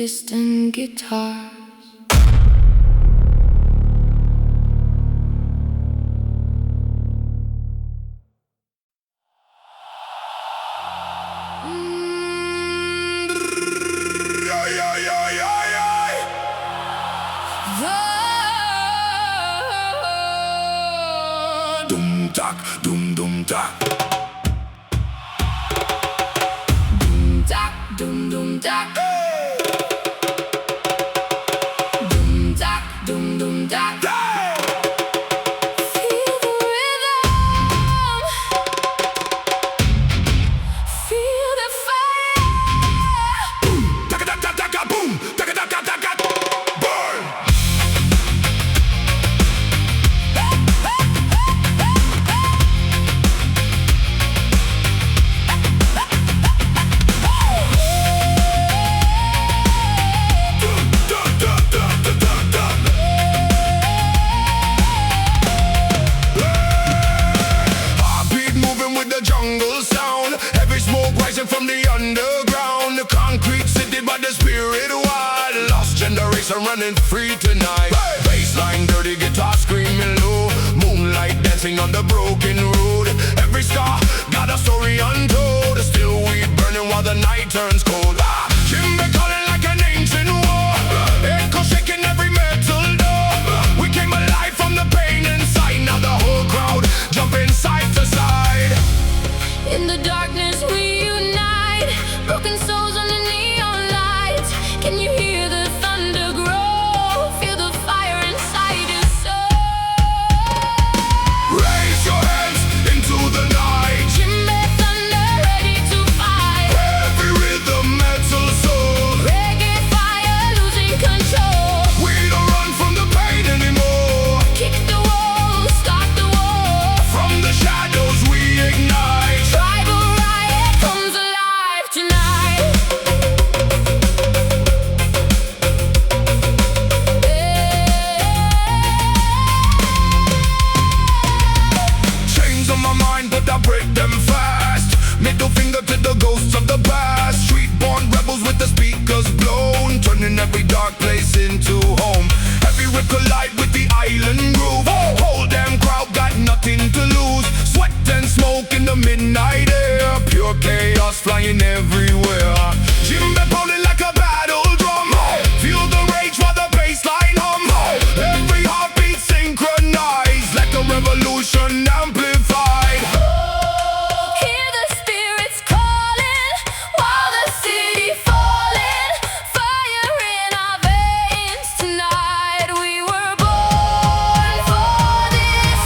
distant guitars. Dum tak, dum dum tak. Dum tak, dum dum tak. Dum tak, dum dum tak. Feel the rhythm. Feel the fire. Boom, taka taka taka, boom, taka taka taka, burn. Jungle sound, heavy smoke rising from the underground. The concrete city, but the spirit wild. Lost generation running free tonight. Bassline, dirty guitar screaming low. Moonlight dancing on the broken road. Every star got a story untold. Still weed burning while the night turns cold. Djembe calling like an ancient war. Echo shaking every metal door. We came alive from the pain inside. Now the whole crowd jumping side to side. In the darkness we unite, broken souls under neon lights. Can you hear the thunder grow? Feel the fire inside your soul. Raise your hands into the night. Djembe thunder ready to fight. Every rhythm, metal soul. Reggae fire losing control. We don't run from the pain anymore. Kick the wall, start the war. From the shadows we ignite. Tribal riot comes alive tonight. Chains on my mind, but I break them fast. Middle finger to the ghosts of the past. Street-born rebels with the speakers blown, turning every dark place into home. Heavy rip collide with the island groove. Whole damn crowd got nothing to lose. Sweat and smoke in the midnight air. Pure chaos flying everywhere. Djembe pounding like a battle drum. Feel the rage while the bassline hum. Every heartbeat synchronized like a revolution amplified. Hear the spirits calling while the city falling. Fire in our veins tonight. We were born for this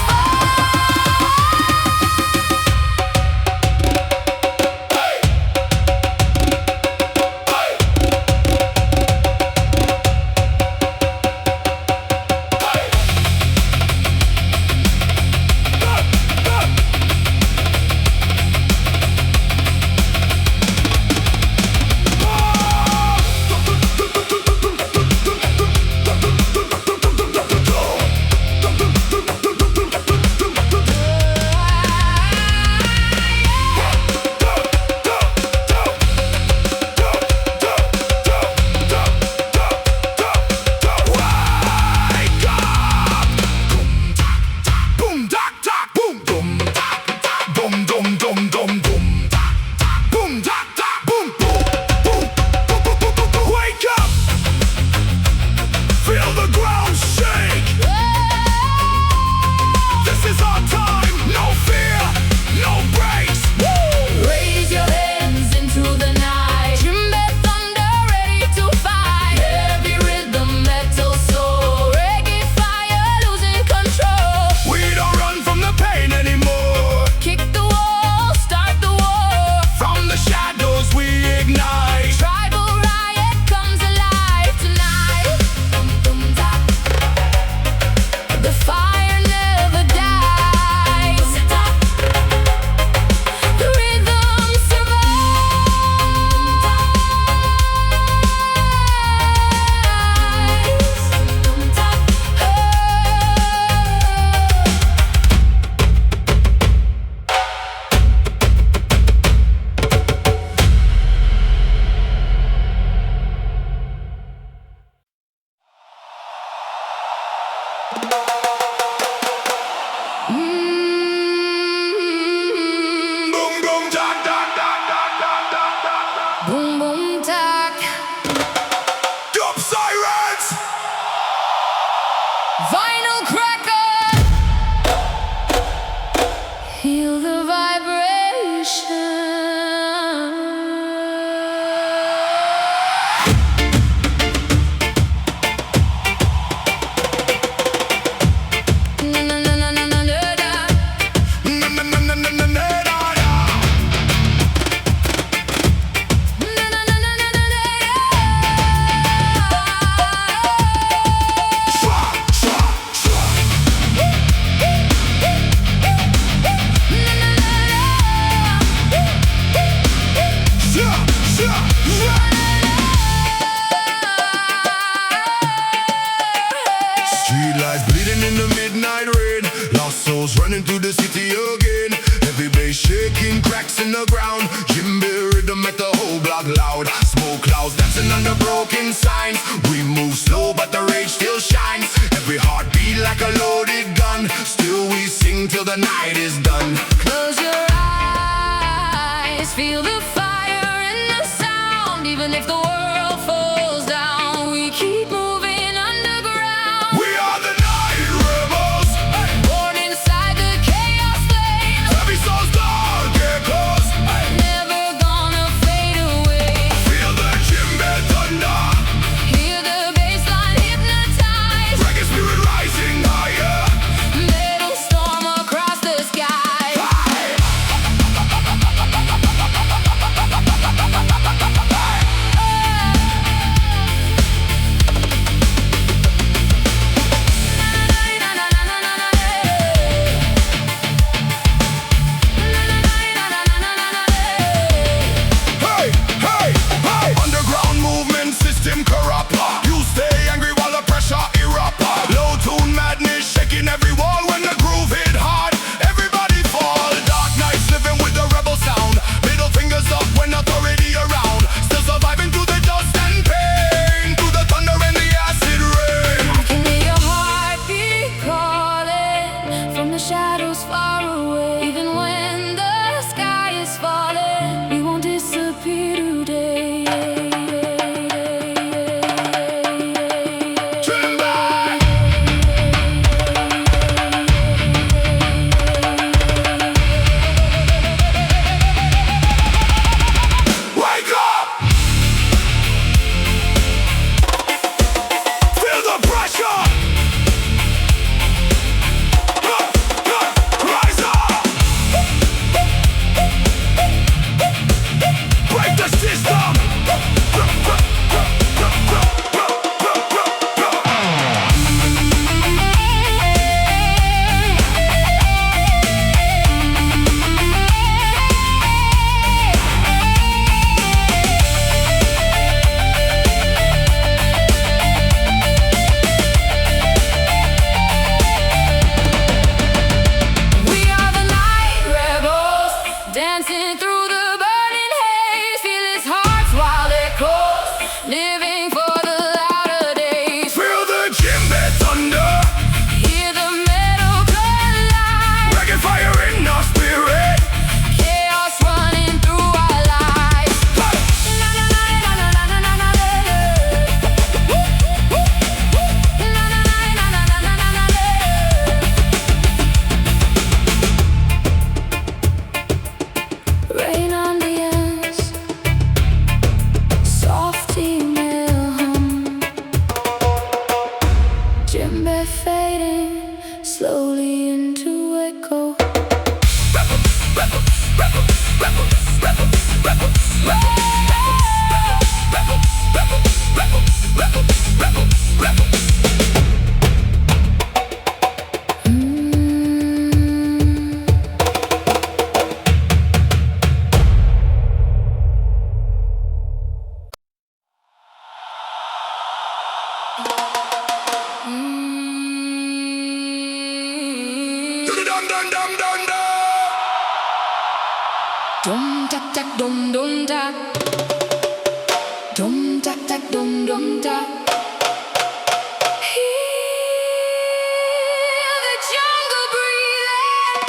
Vinyl cracker, feel the vibration. Streetlights bleeding in the midnight rain. Lost souls running through the city again. Heavy bass shaking, cracks in the ground. Djembe rhythm make the whole block loud. Smoke clouds dancing under broken signs. We move slow but the rage still shines. Every heartbeat like a loaded gun. Still we sing till the night is done. Close your eyes, feel the fire in the sound. Even if the world falls down, we keep moving underground. We are the night rebels. Born inside the chaos flame, Heavy souls, dark echoes. never gonna fade away. Feel the djembe thunder. Hear the bassline hypnotize. Reggae spirit rising higher. Metal storm across the sky. Hey, hey, hey! Underground movement system corrupt. You stay angry while the pressure erupt. Low tune madness shaking every wall when the groove hit hard. Everybody fall. Dark nights living with the rebel sound. Middle fingers up when authority around. Still surviving through the dust and pain. Through the thunder and the acid rain. Can hear your heartbeat calling from the shadows far away. Even when the sky is falling, we won't disappear today. Djembe! Wake up! Feel the pressure! Rise up! Break the system! We are the night rebels, dancing through the burning haze. Feel his heart's wild echoes, living for the louder days. Feel the djembe thunder! Hear the metal collide, Reggae fire in our spirit! chaos running through our lives. Rain on the ends, soft email hum. Djembe fading slowly into echo. Dum dum dum dum dum! Dum tak tak dum dum tak. Dum tak tak dum dum tak. Hear the jungle breathing.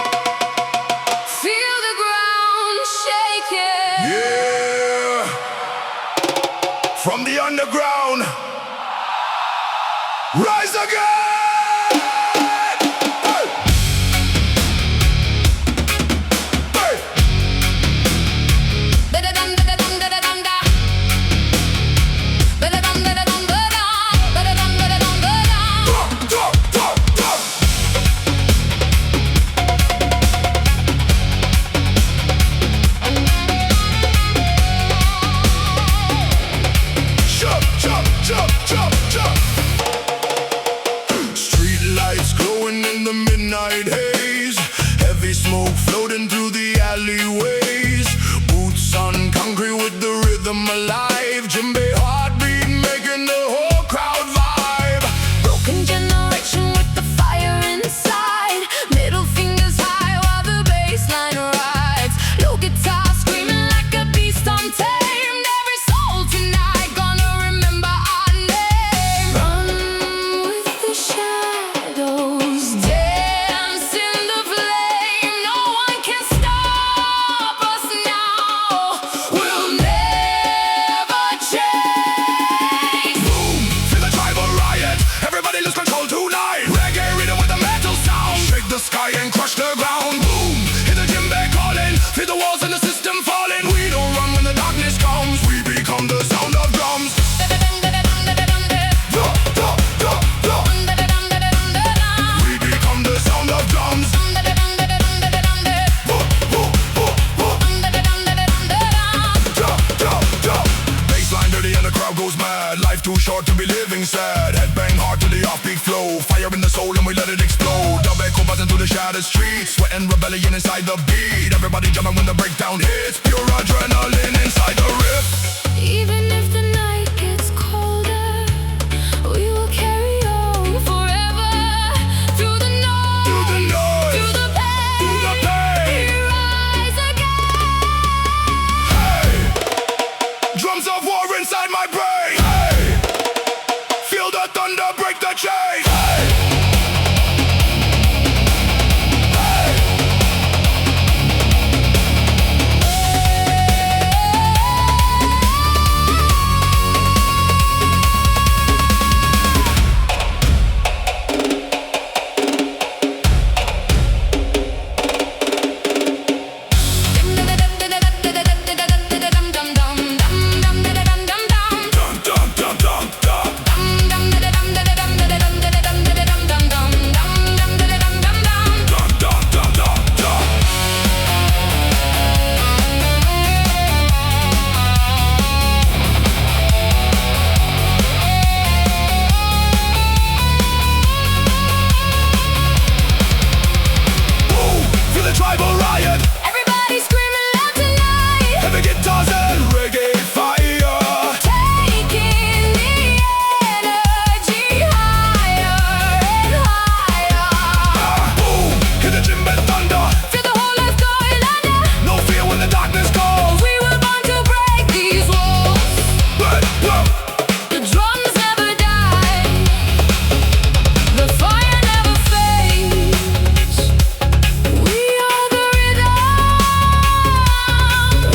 Feel the ground shaking. Yeah! From the underground, rise again! in the midnight haze. Heavy smoke floating through the alleyways. Boots on concrete with the rhythm alive. Djembe heartbeat making the whole crowd vibe. Broken generation with the fire inside. Middle fingers high while the bassline rides. Low guitar screaming like a beast untamed. Every soul tonight gonna remember our name. Run with the shadows, dance in the flame. No one can stop us now. We'll never change. Boom, feel the tribal riot. Everybody lose control tonight. Reggae rhythm with a metal sound. Shake the sky and crush the ground. Boom, hear the djembe calling. Feel the walls and the system falling. We don't run when the darkness comes. We become the sound of drums. We become the sound of drums. Bassline dirty and the crowd goes mad. Life too short to be living sad. Head bang hard to the offbeat flow. Fire in the soul and we let it explode. Dub echo buzzing through the shattered streets. Sweat and rebellion inside the beat. Everybody jumping when the breakdown hits. Pure adrenaline inside the riff. Even if the night gets colder, we will carry on forever. Through the noise, Through the noise, through the pain, through the pain. we rise again. Hey, drums of war inside my brain. Hey, feel the thunder break the chain. Hey, dum dum dum dum dum. Dum dum dum dum dum. Boom, feel the tribal riot. Everybody screaming loud tonight, Heavy guitars and reggae fire. taking the energy higher and higher. Boom, hear the djembe thunder. Feel the whole earth going under. No fear when the darkness calls. We were born to break these walls. But, The drums never die. The fire never fades. We are the rhythm.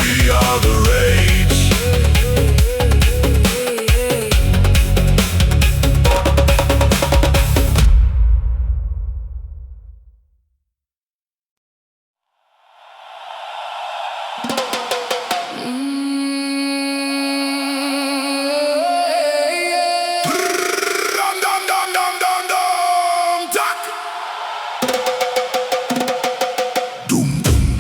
we are the rage. Dum dum dum dum dum dum. Duck. Doom doom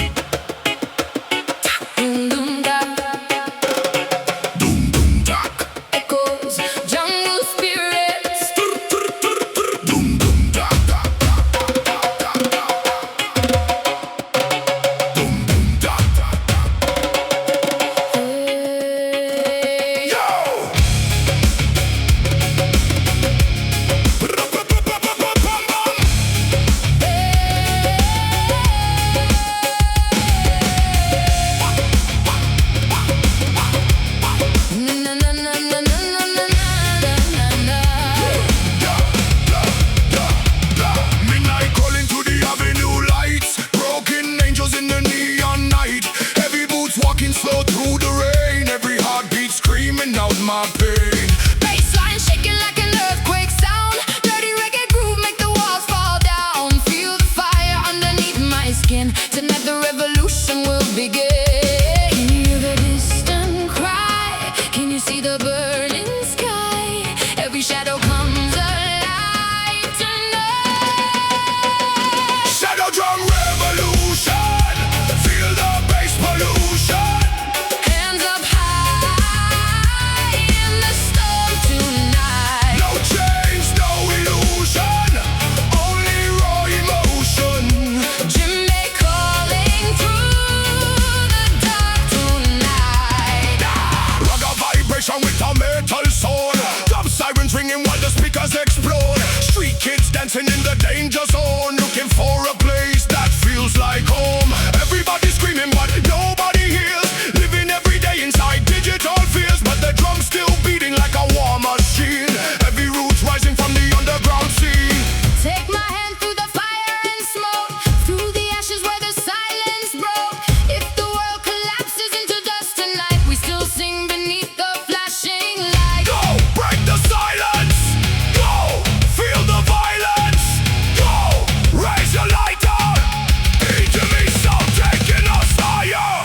doom doom duck. Echoes, jungle spirits. Doom doom duck duck duck duck duck duck. Doom doom duck duck duck. Yo. Na na na na na na na na na. Midnight calling to the avenue lights. Broken angels in the neon night. Heavy boots walking slow through the rain. Every heartbeat screaming out my pain. Bassline shaking like an earthquake sound. Dirty reggae groove make the walls fall down. Feel the fire underneath my skin. Tonight the revolution will begin. Can you hear the distant cry? Can you see the burning sky? Every shadow comes alive tonight. Shadow drum revolution. Feel the bass pollution. Hands up high in speakers explode. Street kids dancing in the danger zone, looking for a place that feels like home. Everybody screaming but nobody hears, living every day inside digital fears. But the drum's still beating like a war machine, heavy roots rising from the underground scene. Take my hand through the fire and smoke, through the ashes where the silence broke. If the world collapses into dust tonight, we still sing beneath the flashing light. Go, break the silence. Go, feel the violence. Go, raise your lighter. Into me, sound taking us higher.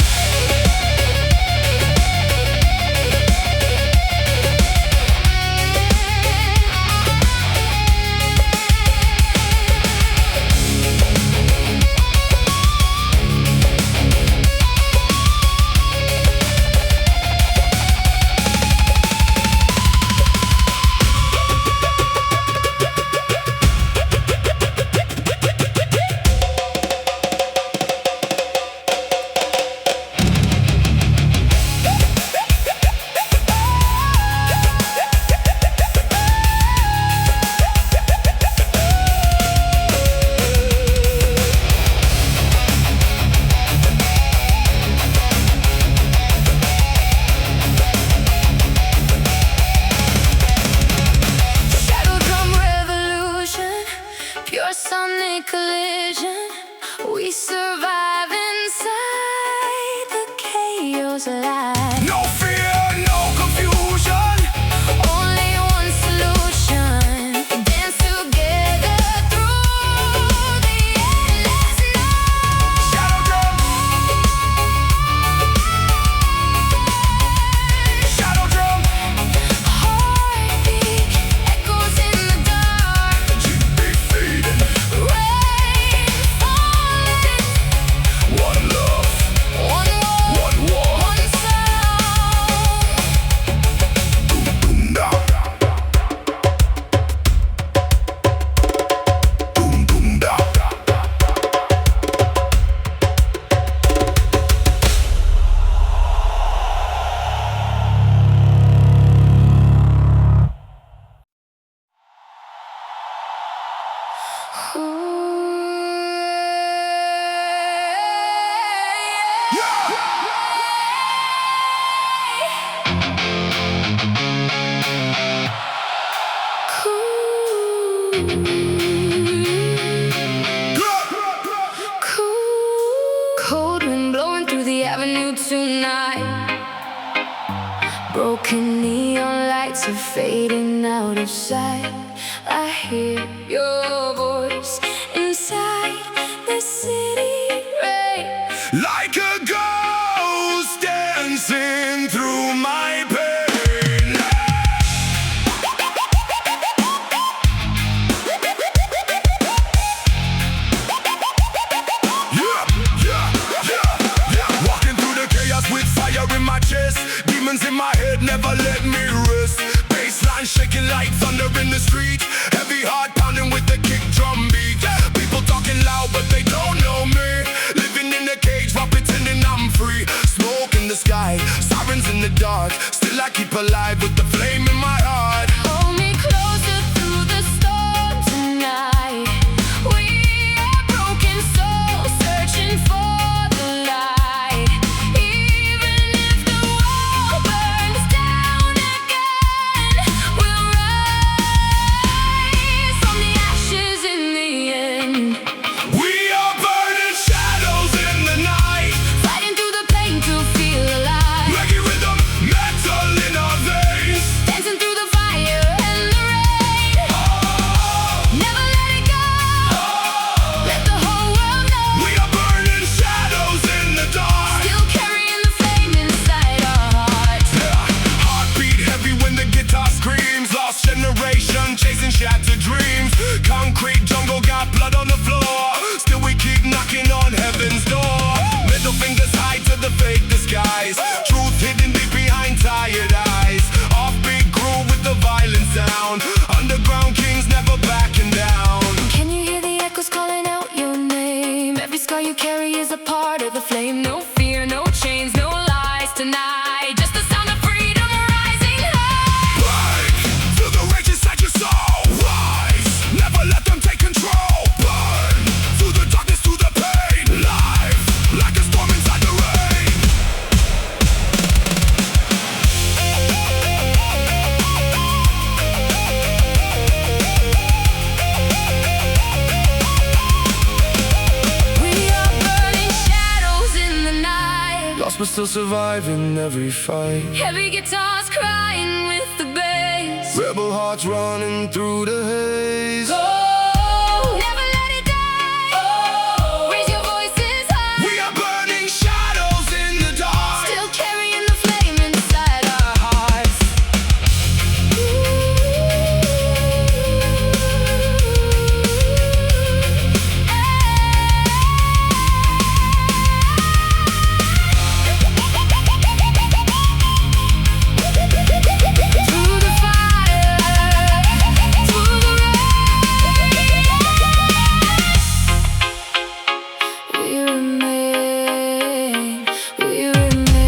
Pure sonic collision, we survive inside the chaos alive. No fear, no confusion. Only one solution, dance together through the endless night. Shadow drum. Shadow drum. Heartbeat echoes in the dark, Djembe fading. rain falling, One love, one world, one war. one sound. Boom da. Boom boom da. Cold wind blowing through the avenue tonight. Broken neon lights are fading out of sight. I hear your voice inside the city rain. Like a ghost dancing through my pain. Yeah, yeah, yeah, yeah. Walking through the chaos with fire in my chest. Demons in my head never let me rest. Bassline shaking like thunder in the street. Heavy heart pounding with the kick drum beat. People talking loud but they don't know me. Living in a cage while pretending I'm free. Smoke in the sky, sirens in the dark. Still I keep alive with the flame in my heart. Hold me closer through the storm tonight. We are broken souls searching for the light. Even if the world burns down again, we'll rise from the ashes in the end. We are burning shadows in the night. Fighting through the pain to feel alive. Reggae rhythm, metal in our veins. Dancing through the fire and the rain. Never let it go. Let the whole world know. We are burning shadows in the dark. Still carrying the flame inside our hearts. Heartbeat heavy when the guitar screams. Lost generation chasing shattered dreams. Concrete jungle got blood on the floor. Still we keep knocking on heaven's door. Middle fingers high to the fake disguise. Truth hidden deep behind tired eyes. Offbeat groove with the violent sound. Underground kings never backing down. Can you hear the echoes calling out your name? Every scar you carry is a part of the flame. No fear, no chains, no lies tonight. Just the sound of freedom rising high. Break to the rage inside your soul. still survive in every fight. Heavy guitars crying with the bass. Rebel hearts running through the haze. Go, never let it die. Raise your voices high. We are burning shadows in the dark, Still carrying the flame inside our hearts. Through the fire, through the rain, we remain, we remain.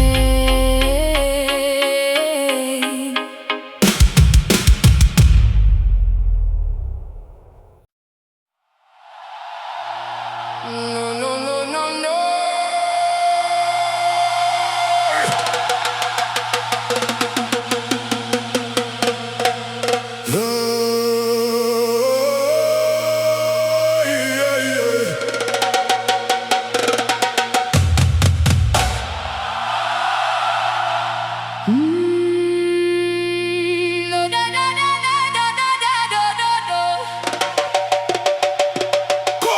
No, no, no, no, no. Yeah, yeah. No, no, no, no, no, no, no, no, no, no. Go.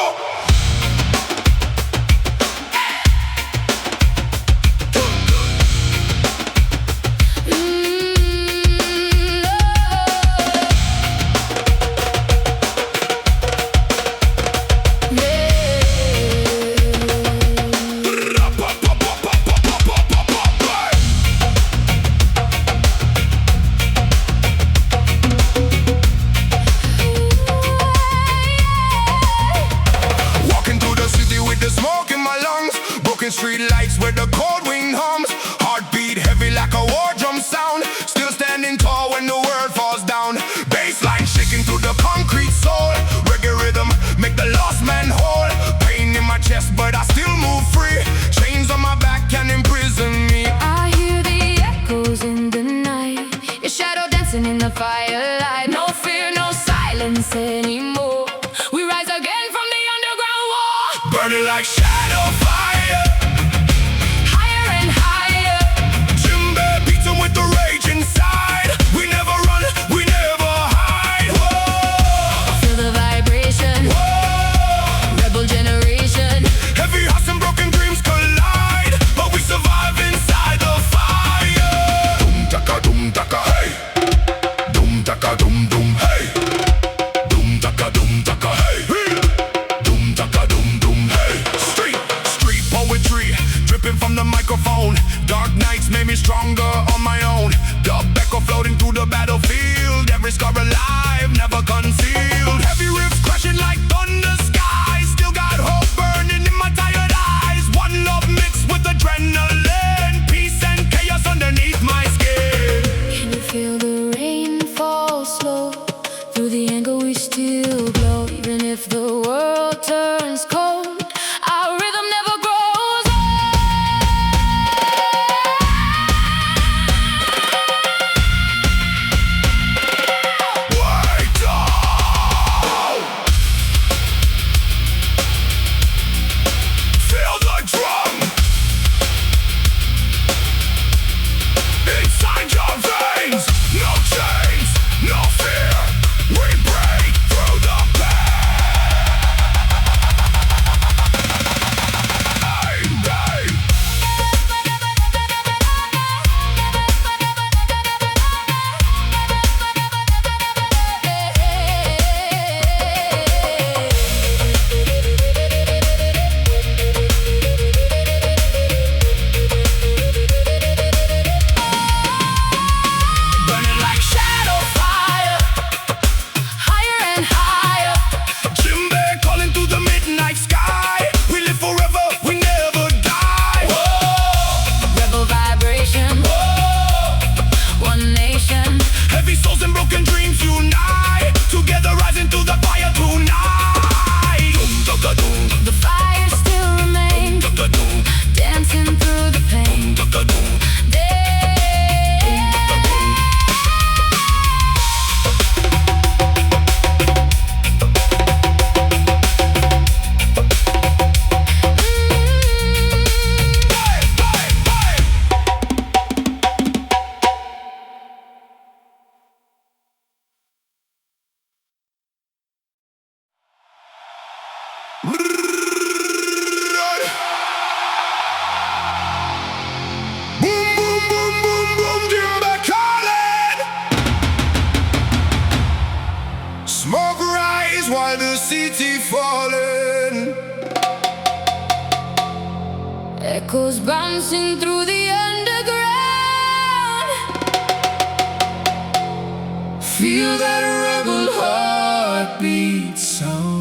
Walking through the city with the smoke in my lungs. Broken street lights where the cold wind hums. Heartbeat heavy like a war drum sound. Still standing tall when the world falls down. Bassline shaking through the concrete soul. Reggae rhythm make the lost man whole. Pain in my chest but I still move free. Chains on my back can imprison me. I hear the echoes in the night. Your shadow dancing in the firelight. No fear, no silence anymore. We rise again from the underground war. Burning like shadow fire. Higher and higher. Djembe beats 'em with the rage inside. We never run, we never hide. Whoa, Feel the vibration. whoa. Rebel generation. Heavy hearts and broken dreams collide, but we survive inside the fire. Doom taka, hey. Doom taka, doom doom, hey. Doom taka, hey. Doom taka, doom, hey. Street poetry dripping from the microphone. Dark nights made me stronger on my own. Dub echo floating through the battlefield. Every scar alive, never concealed. Heavy riffs crashing like thunder skies. Still got hope burning in my tired eyes. One love mixed with adrenaline. Peace and chaos underneath my skin. Can you feel the rain fall slow? Through the anger we still glow. Even if the world turns cold, our rhythm never grows Wait up. Feel the drum inside your veins. No chains, no fear. We break through the pain. Boom, boom, boom, boom, boom, djembe calling. Smoke rise while the city falling. Echoes bouncing through the underground. Feel that rebel heartbeat sound.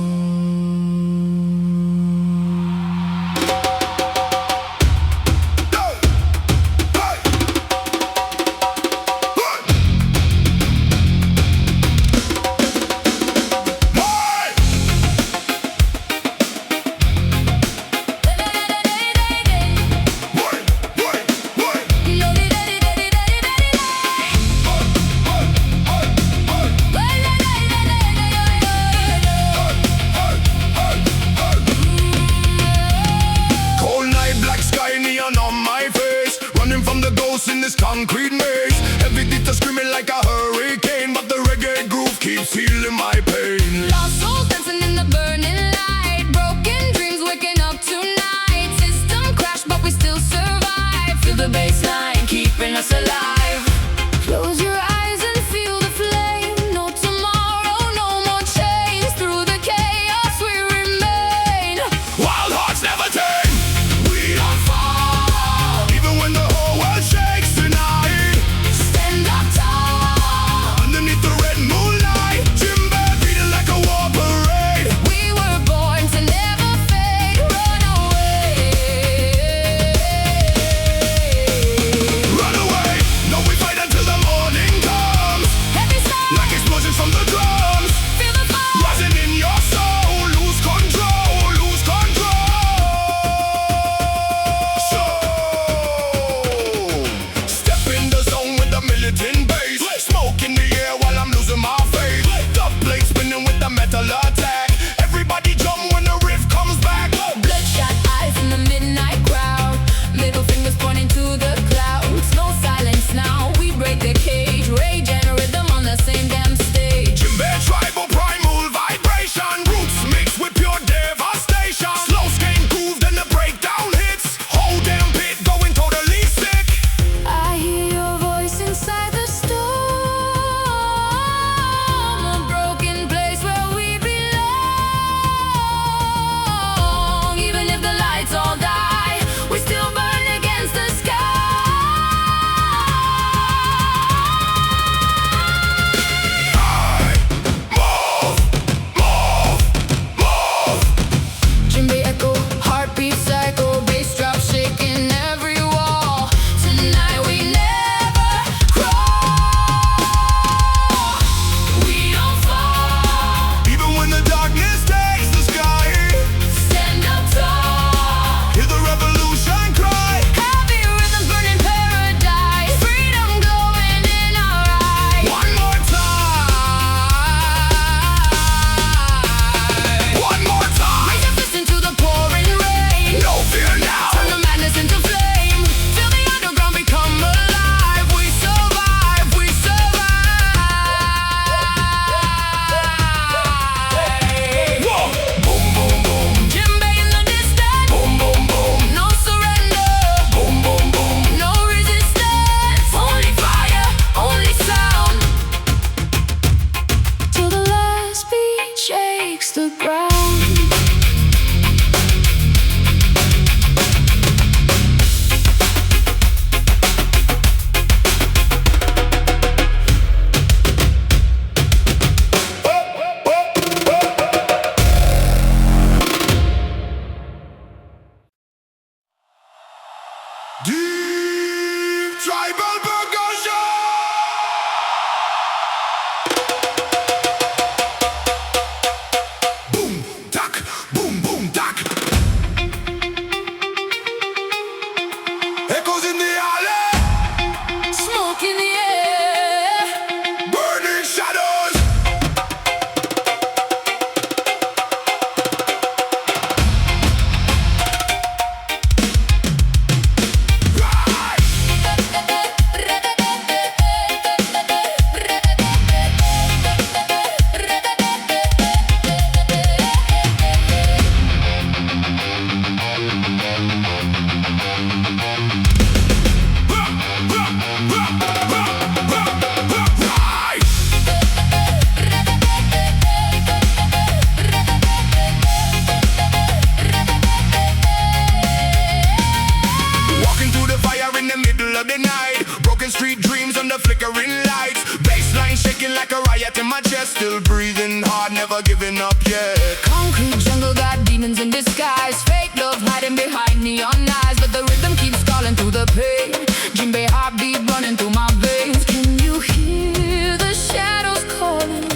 like a riot in my chest. Still breathing hard, never giving up yet. Concrete jungle got demons in disguise. Fake love hiding behind neon eyes, but the rhythm keeps calling through the pain. Djembe heartbeat running through my veins. Can you hear the shadows calling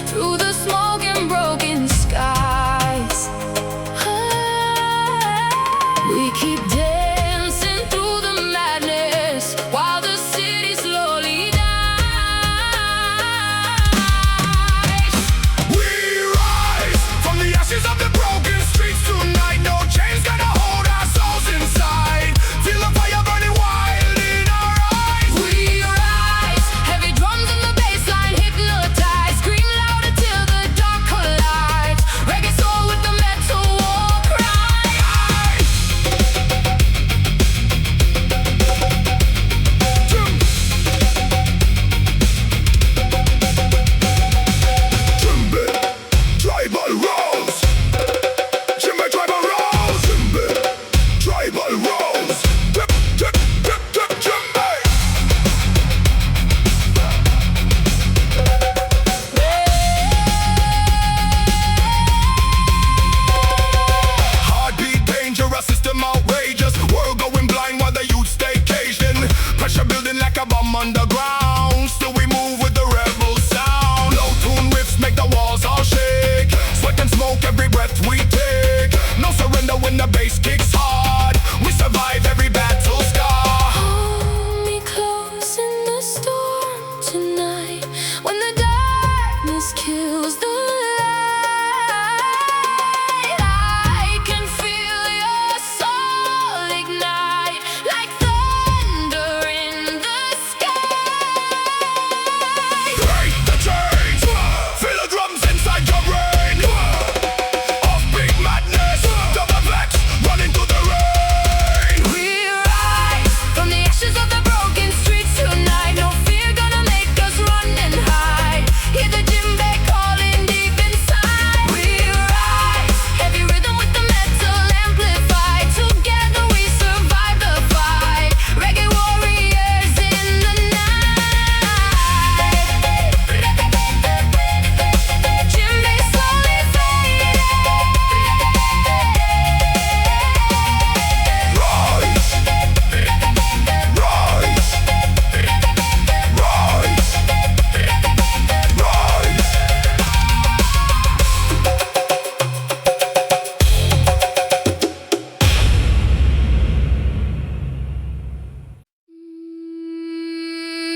through the smoke and broken skies? We keep dancing through the madness while the city slowly dies. We rise from the ashes of the broken streets tonight. No chains gonna hold our souls inside. Feel the fire burning wild in our eyes. We rise, heavy drums and the bassline hypnotize. Scream louder till the dark collides. Reggae soul with the metal war cry. Djembe, tribal rose. Djembe, tribal rose. Djembe, tribal rose. Djembe. Heartbeat dangerous, system outrageous. World going blind while the youth stay caged in. Pressure building like a bomb underground. Still we move with the rebel sound. Low tune riffs make the walls all shake. Sweat and smoke every breath we take. No surrender when the bass kicks hard. We survive every battle scar. Hold me close in the storm tonight, when the darkness kills the light. I can feel your soul ignite like thunder in the sky. Break the chains. Feel the drums inside your brain. Offbeat madness. Double flex running through the rain. We rise from the ashes of the broken streets tonight. No fear gonna make us run and hide. Hear the djembe calling deep inside. We rise, heavy rhythm with the metal amplified. Together we survive the fight. Reggae warriors in the night. Djembe slowly fading. Rise. Rise.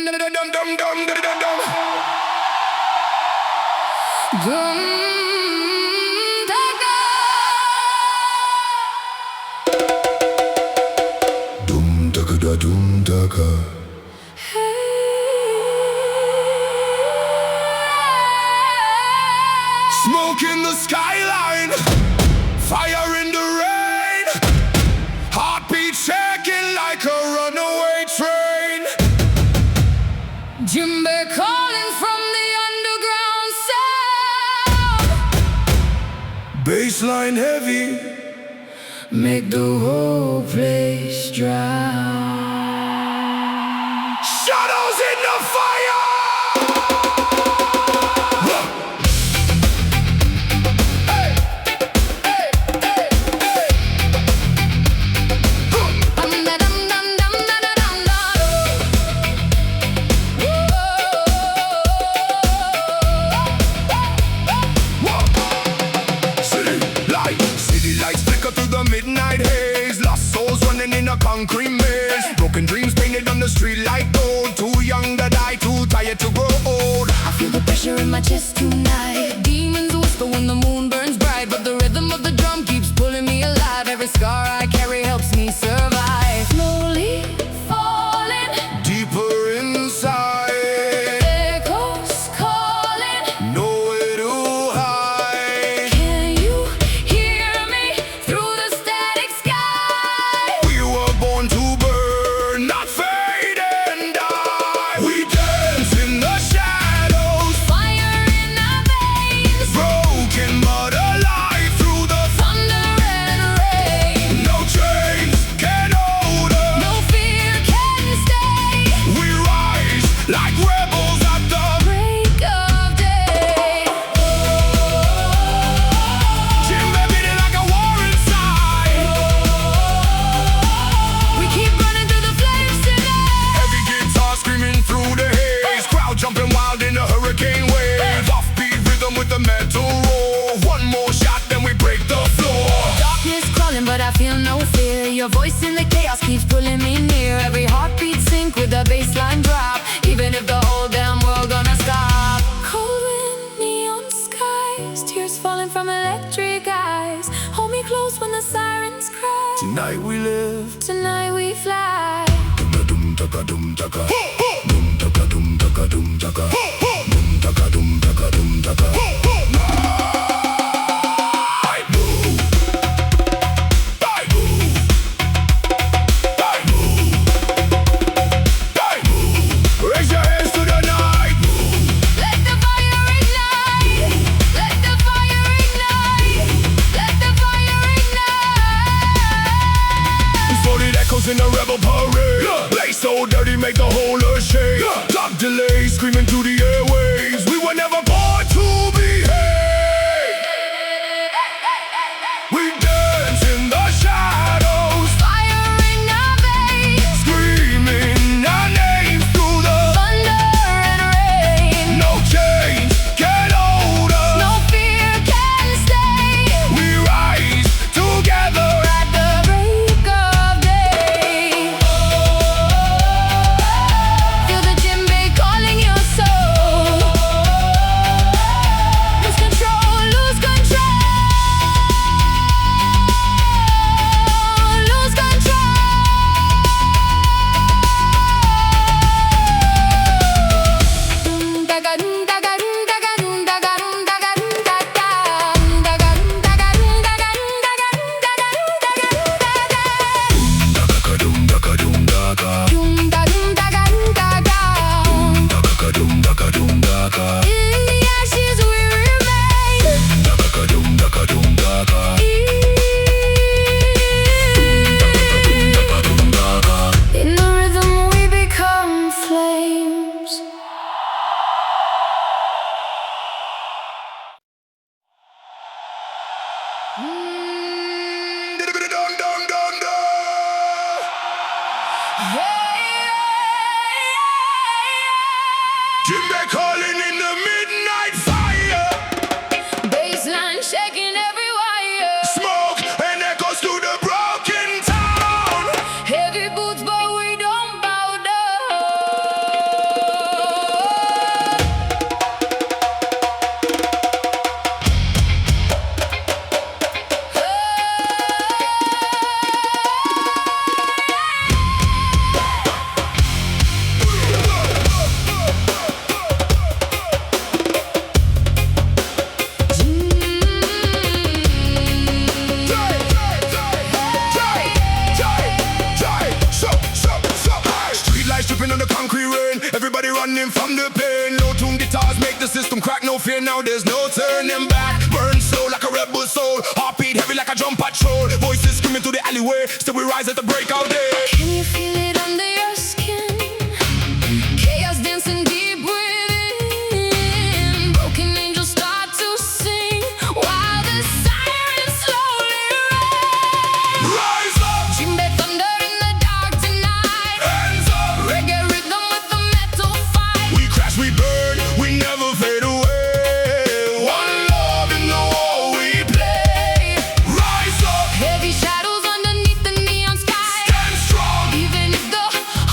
Dum-dum-dum-dum-dum-dum. Dum daga. Dum daga da dum daga. Smoke in the skyline, fire in the rain. Heartbeat shaking like a runaway train. Djembe calling from the underground sound. Bassline heavy, Make the whole place drown. shadows in the fire. Hey, hey, hey, hey. Dum da dum dum dum da da dum da. City lights flicker through the midnight haze. Lost souls running in a concrete maze. Broken dreams painted on the street like gold. Too young to die, too tired to grow old. I feel the pressure in my chest tonight. Demons whisper when the moon burns bright, but the rhythm of the drum keeps pulling me alive. Every scar I carry helps me survive. Slowly falling, Deeper inside, echoes calling. nowhere to hide. Can you hear me through the static sky? We were born to burn, not fade and die. We dance in the shadows, Fire in our veins, broken but alive through the thunder and rain. no Your voice in the chaos keeps pulling me near. Every heartbeat sync with a bassline drop. Even if the whole damn world gonna stop. Cold wind, neon skies, tears falling from electric eyes. Hold me close when the sirens cry. Tonight we live, tonight we fly. Dum taka dum taka, dum taka dum taka dum taka, dum taka dum taka dum taka. In a rebel parade, play so dirty, make the whole earth shake. Top delay, screaming through the airwaves. We were never born to behave. We dance in the shadows, fire in our veins, screaming our names through the thunder and rain. No change can hold us, no fear can stay. We rise together at the break of day. Feel the djembe calling your soul. Lose control, lose control. Lose control. Dum daga dum daga dum daga dum daga dum daga dum daga daga dum daga dum daga dum daga dum daga dum daga dum daka dum daka dum daga dum daga dum daka dum daka. in the ashes we remain. Daka dum daka dum daka. In the rhythm we become flames. Dum dum dum dum. Djembe calling in the midnight fire. Bassline shaking every wire. Smoke and echoes through the broken town. Heavy boots, but we don't bow down. Street lights dripping on the concrete rain. Everybody running from the pain. Low tune guitars make the system crack. No fear now, there's no turning back. Burn slow like a rebel soul. Heartbeat heavy like a drum patrol. Voices screaming through the alleyway. Still we rise at the break of day. Can you feel it under your skin? Chaos dancing deep within. Broken angels start to sing while the sirens slowly ring. Rise up, Djembe thunder in the dark tonight. hands up. Reggae rhythm with the metal fight. We crash, we burn, we never fade away. One love in the war we play. Rise up, Heavy shadows underneath the neon sky. stand strong. Even if the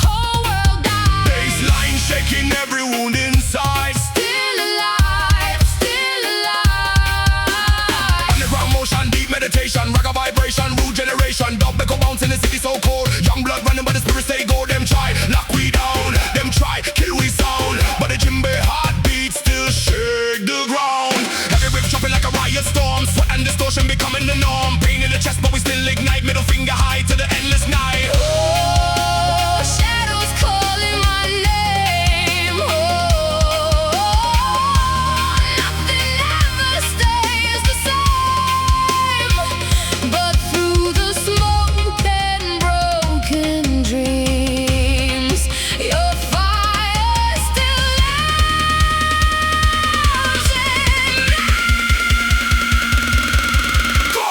whole world dies, Baseline shaking every wound inside. still alive, still alive. Underground motion, deep meditation, rock a vibration, rude generation. Dub echo bounce in the city so cold. Young blood running, but the spirit stay gold. Them try, lock we down. Them try, kill we sound. But the djembe heartbeat still shake the ground. Every wave jumping like a riot storm. Sweat and distortion becoming the norm. Pain in the chest, but we still ignite. Middle finger high to the endless night. Oh, shadows calling my name. Oh, nothing ever stays the same. But through the smoke and broken dreams, your fire still lives in me. Go!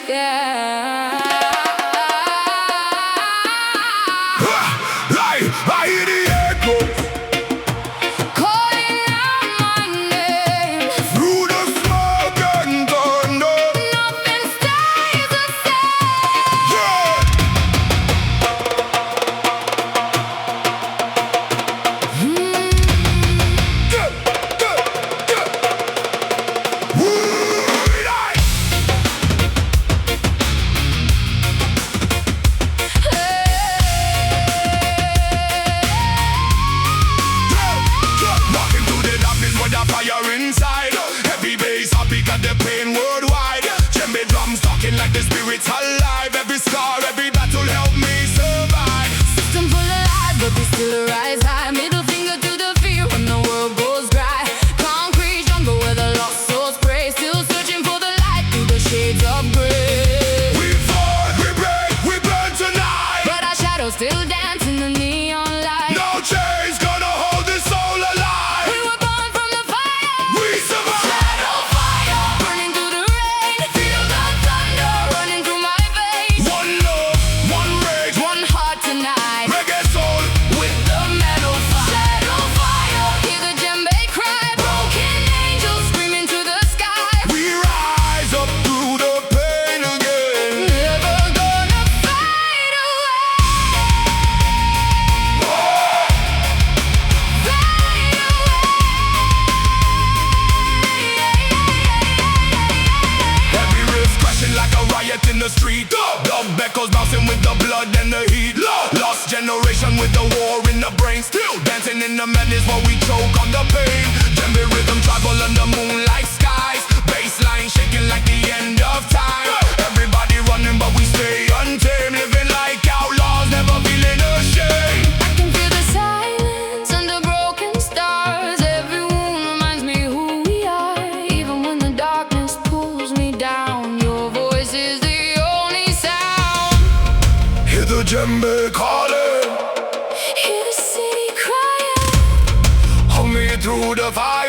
Yeah. I hear the echoes Calling out my name. through the smoke and thunder. Nothing stays the same. Yeah. Yeah, yeah, yeah. Woo-lie. Walking through the darkness with a fire inside. Heavy bass, I beat at the pain worldwide. Djembe drums talking like the spirit's alive. Every scar, every battle help me survive. System full of lies, but we still rise high. Middle finger to the fear when the world goes dry. Concrete jungle where the lost souls pray. Still searching for the light through the shades of gray. We fall, we break, we burn tonight. But our shadows still dance in the neon light. No chains gonna hold this soul alive. We were born from the fire. We survive. Shadow fire, burning through the rain. Feel the thunder running through my veins. One love, one rage, One heart tonight reggae soul. with the metal fire. Shadow fire, hear the djembe cry. Broken angels screaming to the sky. We rise up through the pain again. Never gonna fade away. Fade away. Every riff crashing like a riot in the street. Dub echoes bouncing with the blood and the heat. Lost generation with the war in the brain. Still dancing in the madness while we choke on the pain. Djembe rhythm travel under moonlight skies. Bassline shaking like the end of time. Everybody running but we stay untamed. Living like outlaws, never feeling ashamed. I can feel the silence under broken stars. Every wound reminds me who we are. Even when the darkness pulls me down, your voice is the only sound. Hear the djembe calling. Hear the city crying. Hold me through the fire.